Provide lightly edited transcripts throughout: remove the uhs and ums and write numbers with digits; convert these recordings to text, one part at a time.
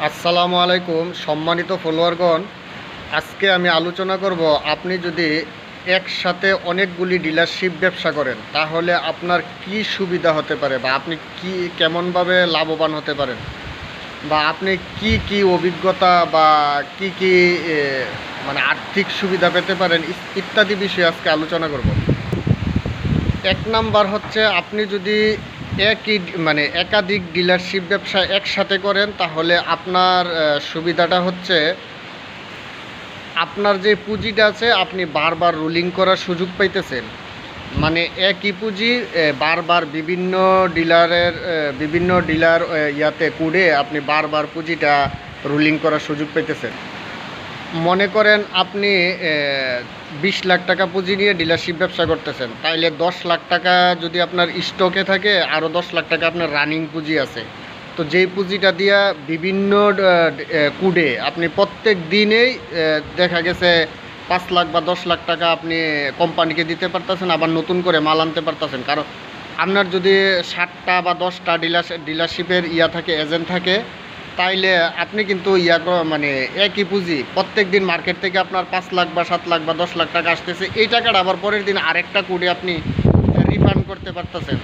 আসসালামু আলাইকুম সম্মানিত ফলোয়ারগণ। আজকে আমি আলোচনা করব, আপনি যদি একসাথে অনেকগুলি ডিলারশিপ ব্যবসা করেন তাহলে আপনার কি সুবিধা হতে পারে, বা আপনি কেমনভাবে লাভবান হতে পারেন, বা আপনি কি অভিজ্ঞতা বা কি মানে আর্থিক সুবিধা পেতে পারেন ইত্যাদি বিষয়ে আজকে আলোচনা করব। এক নাম্বার হচ্ছে, আপনি যদি একই মানে একাধিক ডিলারশিপ ব্যবসা একসাথে করেন তাহলে আপনার সুবিধাটা হচ্ছে, আপনার যে পুঁজিটা আছে আপনি বারবার রুলিং করার সুযোগ পাইতেছেন। মানে একই পুঁজি বারবার বিভিন্ন ডিলার ইয়াতে কুড়ে আপনি বারবার পুঁজিটা রুলিং করার সুযোগ পাইতেছেন। মনে করেন আপনি 20 লাখ টাকা পুঁজি নিয়ে ডিলারশিপ ব্যবসা করতেছেন, তাইলে 10 লাখ টাকা যদি আপনার স্টকে থাকে, আরও 10 লাখ টাকা আপনার রানিং পুঁজি আছে। তো যেই পুঁজিটা দিয়া বিভিন্ন কুডে আপনি প্রত্যেক দিনেই দেখা গেছে 5 লাখ বা 10 লাখ টাকা আপনি কোম্পানিকে দিতে পারতেছেন, আবার নতুন করে মাল আনতে পারতেছেন। কারণ আপনার যদি 7টা বা 10টা ডিলারশিপের থাকে, এজেন্ট থাকে, তাইলে আপনি কিন্তু মানে একই পুঁজি প্রত্যেক দিন মার্কেট থেকে আপনার 5 লাখ বা 7 লাখ বা 10 লাখ টাকা আসতেছে, এই টাকাটা আবার পরের দিন আরেকটা কোডে আপনি রিফান্ড করতে পারতেছেন।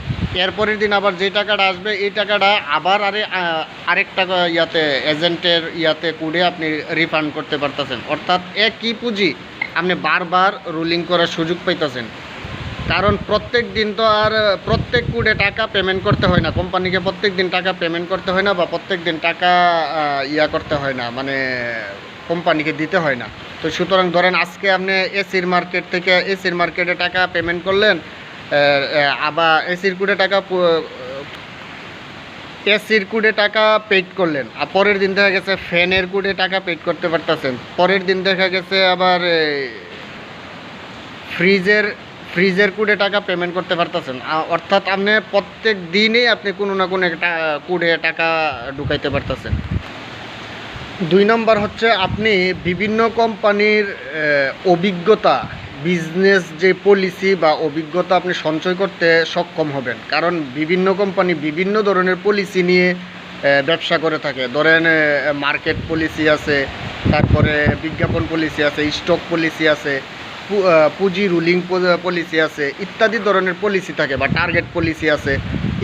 এরপরের দিন আবার যে টাকাটা আসবে এই টাকাটা আবার আরেকটা এজেন্টের কোডে আপনি রিফান্ড করতে পারতেছেন। অর্থাৎ একই পুঁজি আপনি বারবার রুলিং করার সুযোগ পাইতেছেন। কারণ প্রত্যেক দিন তো আর প্রত্যেক কোডে টাকা পেমেন্ট করতে হয় না, কোম্পানিকে প্রত্যেক দিন টাকা পেমেন্ট করতে হয় না, বা প্রত্যেক দিন টাকা করতে হয় না, মানে কোম্পানিকে দিতে হয় না। তো সুতরাং ধরেন আজকে আপনি এসির মার্কেটে টাকা পেমেন্ট করলেন, আবার এসির কুডে টাকা পেড করলেন, আর পরের দিন দেখা গেছে ফ্যানের কুডে টাকা পেড করতে পারতেছেন, পরের দিন দেখা গেছে আবার ফ্রিজের কুডে টাকা পেমেন্ট করতে পারতেছেন। অর্থাৎ আপনি প্রত্যেক দিনেই আপনি কোনো না কোনো একটা কুডে টাকা ঢুকাইতে পারতেছেন। 2 নম্বর হচ্ছে, আপনি বিভিন্ন কোম্পানির অভিজ্ঞতা, বিজনেস যে পলিসি বা অভিজ্ঞতা আপনি সঞ্চয় করতে সক্ষম হবেন। কারণ বিভিন্ন কোম্পানি বিভিন্ন ধরনের পলিসি নিয়ে ব্যবসা করে থাকে। ধরেন মার্কেট পলিসি আছে, তারপরে বিজ্ঞাপন পলিসি আছে, স্টক পলিসি আছে, পুঁজি রুলিং পলিসি আছে, ইত্যাদি ধরনের পলিসি থাকে, বা টার্গেট পলিসি আছে।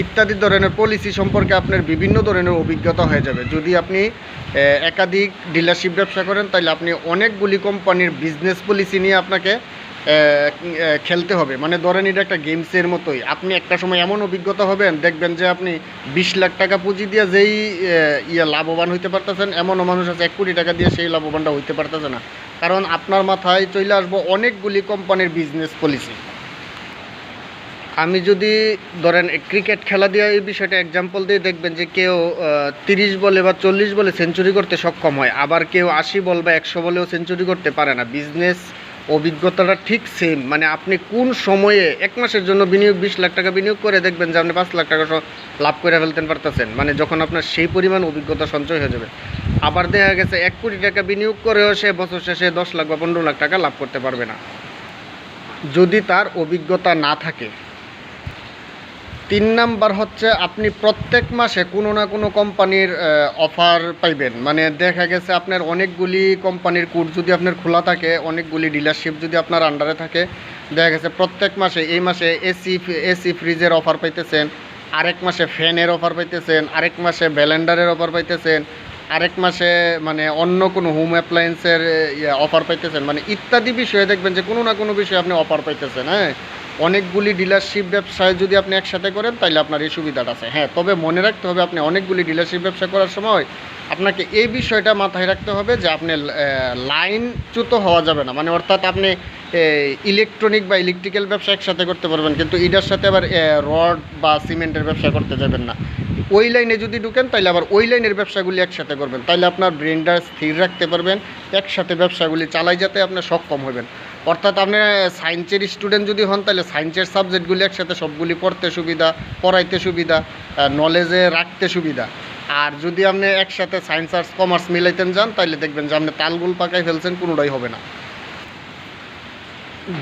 ইত্যাদি ধরনের পলিসি সম্পর্কে আপনার বিভিন্ন ধরনের অভিজ্ঞতা হয়ে যাবে। যদি আপনি একাধিক ডিলারশিপ ব্যবসা করেন তাহলে আপনি অনেকগুলি কোম্পানির বিজনেস পলিসি নিয়ে আপনাকে খেলতে হবে। মানে ধরেন এটা একটা গেমসের মতোই। আপনি একটা সময় এমন অভিজ্ঞতা হবেন, দেখবেন যে আপনি 20 লাখ টাকা পুঁজি দিয়ে যেই লাভবান হইতে পারতেছেন, এমনও মানুষ আছে 1 কোটি টাকা দিয়ে সেই লাভবানটা হইতে পারতেছে না। কারণ আপনার মাথায় চলে আসবো অনেকগুলি কোম্পানির বিজনেস পলিসি। আমি যদি ধরেন ক্রিকেট খেলা দিয়ে এই বিষয়টা এক্সাম্পল দিয়ে, দেখবেন যে কেউ 30 বলে বা 40 বলে সেঞ্চুরি করতে সক্ষম হয়, আবার কেউ 80 বল বা 100 বলেও সেঞ্চুরি করতে পারে না। বিজনেস অভিজ্ঞতাটা ঠিক সেম। মানে আপনি কোন সময়ে 1 মাসের জন্য 20 লাখ টাকা বিনিয়োগ করে দেখবেন যে আপনি 5 লাখ টাকা লাভ করে ফেলতে পারতেছেন, মানে যখন আপনার সেই পরিমাণ অভিজ্ঞতা সঞ্চয় হয়ে যাবে। আবার দেখা গেছে 1 কোটি টাকা বিনিয়োগ করেও সে বছর শেষে 10 লাখ বা 15 লাখ টাকা লাভ করতে পারবে না, যদি তার অভিজ্ঞতা না থাকে। 3 নাম্বার হচ্ছে, আপনি প্রত্যেক মাসে কোনো না কোনো কোম্পানির অফার পাইবেন। মানে দেখা গেছে আপনার অনেকগুলি কোম্পানির কোড যদি আপনার খোলা থাকে, অনেকগুলি ডিলারশিপ যদি আপনার আন্ডারে থাকে, দেখা গেছে প্রত্যেক মাসে, এই মাসে এসি ফ্রিজের অফার পাইতেছেন, আরেক মাসে ফ্যানের অফার পাইতেছেন, আরেক মাসে ব্যালেন্ডারের অফার পাইতেছেন, আরেক মাসে মানে অন্য কোনো হোম অ্যাপ্লায়েন্সের অফার পাইতেছেন। মানে ইত্যাদি বিষয়ে দেখবেন যে কোনো না কোনো বিষয়ে আপনি অফার পাইতেছেন। হ্যাঁ, অনেকগুলি ডিলারশিপ ব্যবসায় যদি আপনি একসাথে করেন তাহলে আপনার এই সুবিধাটা আছে। হ্যাঁ, তবে মনে রাখতে হবে, আপনি অনেকগুলি ডিলারশিপ ব্যবসা করার সময় আপনাকে এই বিষয়টা মাথায় রাখতে হবে যে আপনি লাইনচ্যুত হওয়া যাবে না। মানে অর্থাৎ আপনি ইলেকট্রনিক বা ইলেকট্রিক্যাল ব্যবসা একসাথে করতে পারবেন, কিন্তু এটার সাথে আবার রড বা সিমেন্টের ব্যবসা করতে যাবেন না। ওই লাইনে যদি ঢুকেন তাহলে আবার ওই লাইনের ব্যবসাগুলি একসাথে করবেন, তাহলে আপনার ব্রেনটা স্থির রাখতে পারবেন, একসাথে ব্যবসাগুলি চালাই যেতে আপনি সক্ষম হবেন। অর্থাৎ আপনি সায়েন্সের স্টুডেন্ট যদি হন তাহলে সায়েন্সের সাবজেক্টগুলি একসাথে সবগুলি পড়তে সুবিধা, পড়াইতে সুবিধা, নলেজে রাখতে সুবিধা। আর যদি আপনি একসাথে সায়েন্স আর্টস কমার্স মিলাইতেন যান তাহলে দেখবেন যে আপনি তালগুল পাকাই ফেলছেন, কোনোটাই হবে না।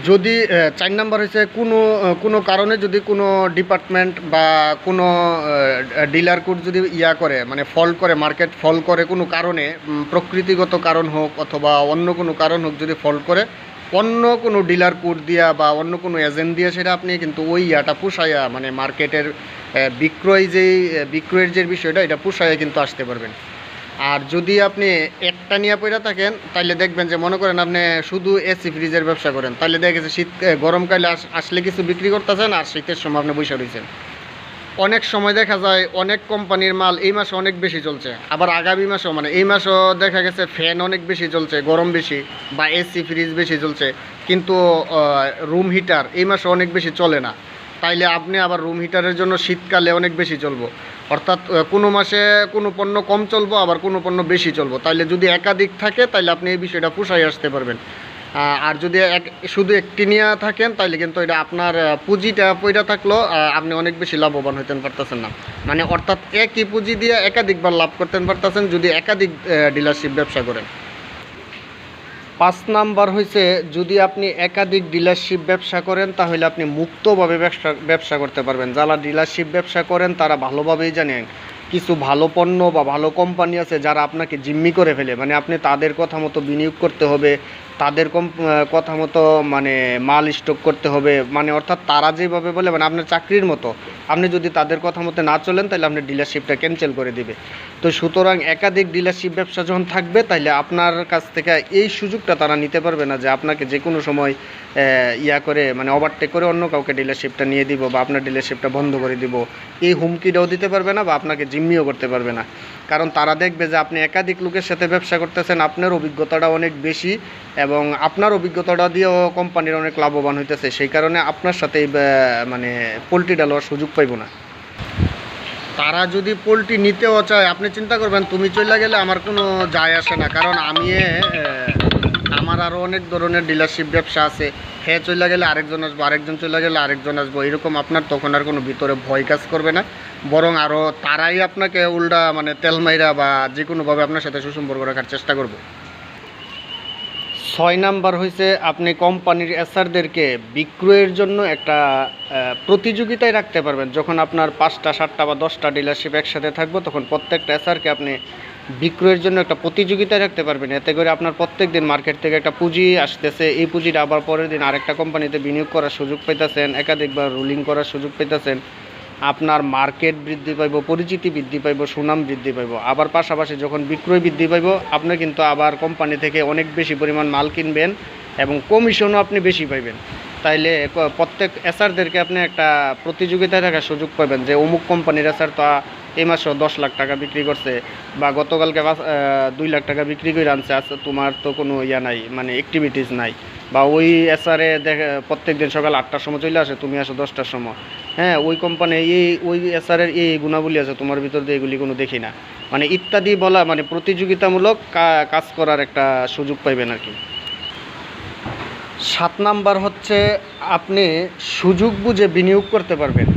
যদি ৪ নাম্বার হচ্ছে কোনো কারণে যদি কোনো ডিপার্টমেন্ট বা কোনো ডিলার কোড যদি করে মানে ফল করে, মার্কেট ফল করে কোনো কারণে, প্রকৃতিগত কারণ হোক অথবা অন্য কোনো কারণ হোক, যদি ফল করে অন্য কোনো ডিলার কোড দিয়া বা অন্য কোনো এজেন্ট দিয়ে সেটা আপনি কিন্তু ওই পুষাইয়া মানে মার্কেটের বিক্রয়ের যে বিষয়টা এটা পুষাইয়া কিন্তু আসতে পারবেন। আর যদি আপনি একটা নিয়ে পড়ে থাকেন তাহলে দেখবেন যে মনে করেন আপনি শুধু এসি ফ্রিজের ব্যবসা করেন, তাহলে দেখা গেছে গরমকালে আসলে কিছু বিক্রি করতেছেন আর শীতের সময় আপনি বসে রয়েছেন। অনেক সময় দেখা যায় অনেক কোম্পানির মাল এই মাসে অনেক বেশি চলছে, আবার আগামী মাসেও মানে এই মাসেও দেখা গেছে ফ্যান অনেক বেশি চলছে, গরম বেশি, বা এসি ফ্রিজ বেশি চলছে, কিন্তু রুম হিটার এই মাসে অনেক বেশি চলে না। তাইলে আপনি আবার রুম হিটারের জন্য শীতকালে অনেক বেশি চলবো, অর্থাৎ কোনো মাসে কোনো পণ্য কম চলবো আবার কোনো পণ্য বেশি চলবো। তাইলে যদি একাধিক থাকে তাইলে আপনি এই বিষয়টা পুষাই আসতে পারবেন। আর যদি শুধু একটি নিয়ে থাকেন তাহলে কিন্তু এটা আপনার পুঁজিটা পয়টা থাকলেও আপনি অনেক বেশি লাভবান হইতে পারতেছেন না, মানে অর্থাৎ একই পুঁজি দিয়ে একাধিকবার লাভ করতে পারতেছেন যদি একাধিক ডিলারশিপ ব্যবসা করেন। 5 নাম্বার হয়েছে, যদি আপনি একাধিক ডিলারশিপ ব্যবসা করেন তাহলে আপনি মুক্তভাবে ব্যবসা করতে পারবেন। যারা ডিলারশিপ ব্যবসা করেন তারা ভালোভাবেই জানেন কিছু ভালো পণ্য বা ভালো কোম্পানি আছে যারা আপনাকে জিম্মি করে ফেলে, মানে আপনি তাদের কথা মতো বিনিয়োগ করতে হবে, তাদের কথা মতো মানে মাল স্টক করতে হবে, মানে অর্থাৎ তারা যেভাবে বলে মানে আপনার চাকরির মতো, আপনি যদি তাদের কথা মতো না চলেন তাহলে আপনার ডিলারশিপটা ক্যান্সেল করে দিবে। তো সুতরাং একাধিক ডিলারশিপ ব্যবসা যখন থাকবে তাহলে আপনার কাছ থেকে এই সুযোগটা তারা নিতে পারবে না যে আপনাকে যে কোনো সময় করে মানে ওভারটেক করে অন্য কাউকে ডিলারশিপটা নিয়ে দিব বা আপনার ডিলারশিপটা বন্ধ করে দিব, এই হুমকিটাও দিতে পারবে না বা আপনাকে জিম্মিও করতে পারবে না। কারণ তারা দেখবে যে আপনি একাধিক লোকের সাথে ব্যবসা করতেছেন, আপনার অভিজ্ঞতাটা অনেক বেশি এবং আপনার অভিজ্ঞতাটা দিয়েও কোম্পানির অনেক লাভবান হইতেছে, সেই কারণে আপনার সাথে মানে পোলট্রিটা লওয়ার সুযোগ পাইব না। তারা যদি পোলট্রি নিতেও চায় আপনি চিন্তা করবেন তুমি চলে গেলে আমার কোনো যায় আসে না, কারণ আমার আরও অনেক ধরনের ডিলারশিপ ব্যবসা আছে, হ্যাঁ চলে গেলে আরেকজন আসবো, আরেকজন চলে গেলে আরেকজন আসবো, এরকম আপনার তখন আর কোনো ভিতরে ভয় কাজ করবে না, বরং আরও তারাই আপনাকে উল্টা মানে তেল মাইরা বা যে কোনোভাবে আপনার সাথে সুসম্পর্ক রাখার চেষ্টা করবে। 6 নাম্বার হয়েছে, আপনি কোম্পানির এসআরদেরকে বিক্রয়ের জন্য একটা প্রতিযোগিতায় রাখতে পারবেন। যখন আপনার 5টা 7টা বা 10টা ডিলারশিপ একসাথে থাকবো তখন প্রত্যেকটা এসআরকে আপনি বিক্রয়ের জন্য একটা প্রতিযোগিতায় রাখতে পারবেন। এতে করে আপনার প্রত্যেক দিন মার্কেট থেকে একটা পুঁজি আসতেছে, এই পুঁজিটা আবার পরের দিন আরেকটা কোম্পানিতে বিনিয়োগ করার সুযোগ পাইতেছেন, একাধিকবার রুলিং করার সুযোগ পাইতেছেন, আপনার মার্কেট বৃদ্ধি পাইব, পরিচিতি বৃদ্ধি পাইব, সুনাম বৃদ্ধি পাইব। আবার পাশাপাশি যখন বিক্রয় বৃদ্ধি পাইব আপনি কিন্তু আবার কোম্পানি থেকে অনেক বেশি পরিমাণ মাল কিনবেন এবং কমিশনও আপনি বেশি পাইবেন। তাইলে প্রত্যেক এসআরদেরকে আপনি একটা প্রতিযোগিতায় থাকার সুযোগ পাবেন যে অমুক কোম্পানির এসআর তো এই মাসেও 10 লাখ টাকা বিক্রি করছে বা গতকালকে 2 লাখ টাকা বিক্রি করে আনছে, আচ্ছা তোমার তো কোনো নাই মানে অ্যাক্টিভিটিস নাই, বা ওই এসআরে প্রত্যেক দিন সকাল 8টার সময় চলে আসে, তুমি আসো 10টার সময়, হ্যাঁ ওই কোম্পানি ওই এসআরের এই গুণাবলী আছে তোমার ভিতর দিয়ে এগুলি কোনো দেখি না, মানে ইত্যাদি বলা মানে প্রতিযোগিতামূলক কাজ করার একটা সুযোগ পাইবেন আর কি। 7 নাম্বার হচ্ছে, আপনি সুযোগ বুঝে বিনিয়োগ করতে পারবেন।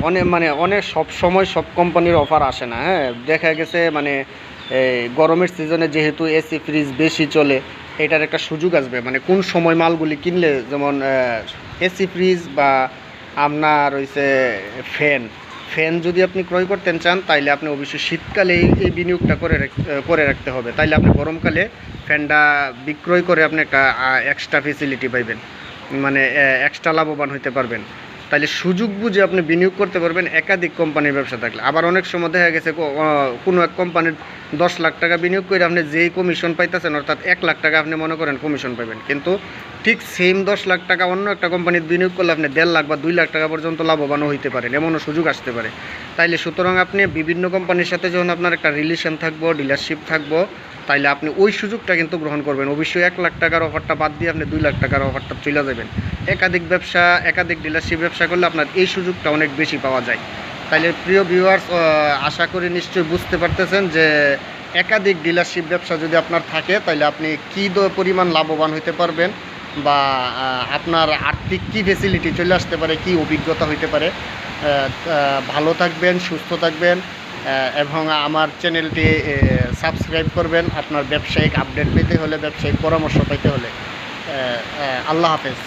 অনেক সব সময় সব কোম্পানির অফার আসে না, হ্যাঁ দেখা গেছে মানে গরমের সিজনে যেহেতু এসি ফ্রিজ বেশি চলে এটার একটা সুযোগ আসবে, মানে কোন সময় মালগুলি কিনলে, যেমন এসি ফ্রিজ বা আপনার হইছে ফ্যান যদি আপনি ক্রয় করতে চান তাইলে আপনি অবশ্যই শীতকালে এই বিনিয়োগটা করে রাখতে হবে, তাইলে আপনি গরমকালে ফ্যানটা বিক্রয় করে আপনি একটা এক্সট্রা ফেসিলিটি পাইবেন, মানে এক্সট্রা লাভবান হতে পারবেন। তাইলে সুযোগ বুঝে আপনি বিনিয়োগ করতে পারবেন একাধিক কোম্পানির ব্যবসা থাকলে। আবার অনেক সময় দেখা গেছে কোনো এক কোম্পানির 10 লাখ টাকা বিনিয়োগ করে আপনি যেই কমিশন পাইতেছেন, অর্থাৎ 1 লাখ টাকা আপনি মনে করেন কমিশন পাবেন, কিন্তু ঠিক সেম 10 লাখ টাকা অন্য একটা কোম্পানির বিনিয়োগ করলে আপনি 1.5 লাখ বা 2 লাখ টাকা পর্যন্ত লাভবানও হইতে পারেন, এমনও সুযোগ আসতে পারে। তাইলে সুতরাং আপনি বিভিন্ন কোম্পানির সাথে যখন আপনার একটা রিলেশন থাকবো, ডিলারশিপ থাকবো, তাইলে আপনি ওই সুযোগটা কিন্তু গ্রহণ করবেন। অবশ্যই 1 লাখ টাকার অফারটা বাদ দিয়ে আপনি 2 লাখ টাকার অফারটা চলে যাবেন। একাধিক ডিলারশিপ ব্যবসা করলে আপনার এই সুযোগটা অনেক বেশি পাওয়া যায়। তাইলে প্রিয় ভিউয়ার্স, আশা করি নিশ্চয়ই বুঝতে পারতেছেন যে একাধিক ডিলারশিপ ব্যবসা যদি আপনার থাকে তাহলে আপনি কী পরিমাণ লাভবান হতে পারবেন, বা আপনার আর্থিক কী ফেসিলিটি চলে আসতে পারে, কী অভিজ্ঞতা হইতে পারে। ভালো থাকবেন, সুস্থ থাকবেন এবং আমার চ্যানেলটি সাবস্ক্রাইব করবেন আপনার ব্যবসায়িক আপডেট পেতে হলে, ব্যবসায়িক পরামর্শ পেতে হলে। আল্লাহ হাফেজ।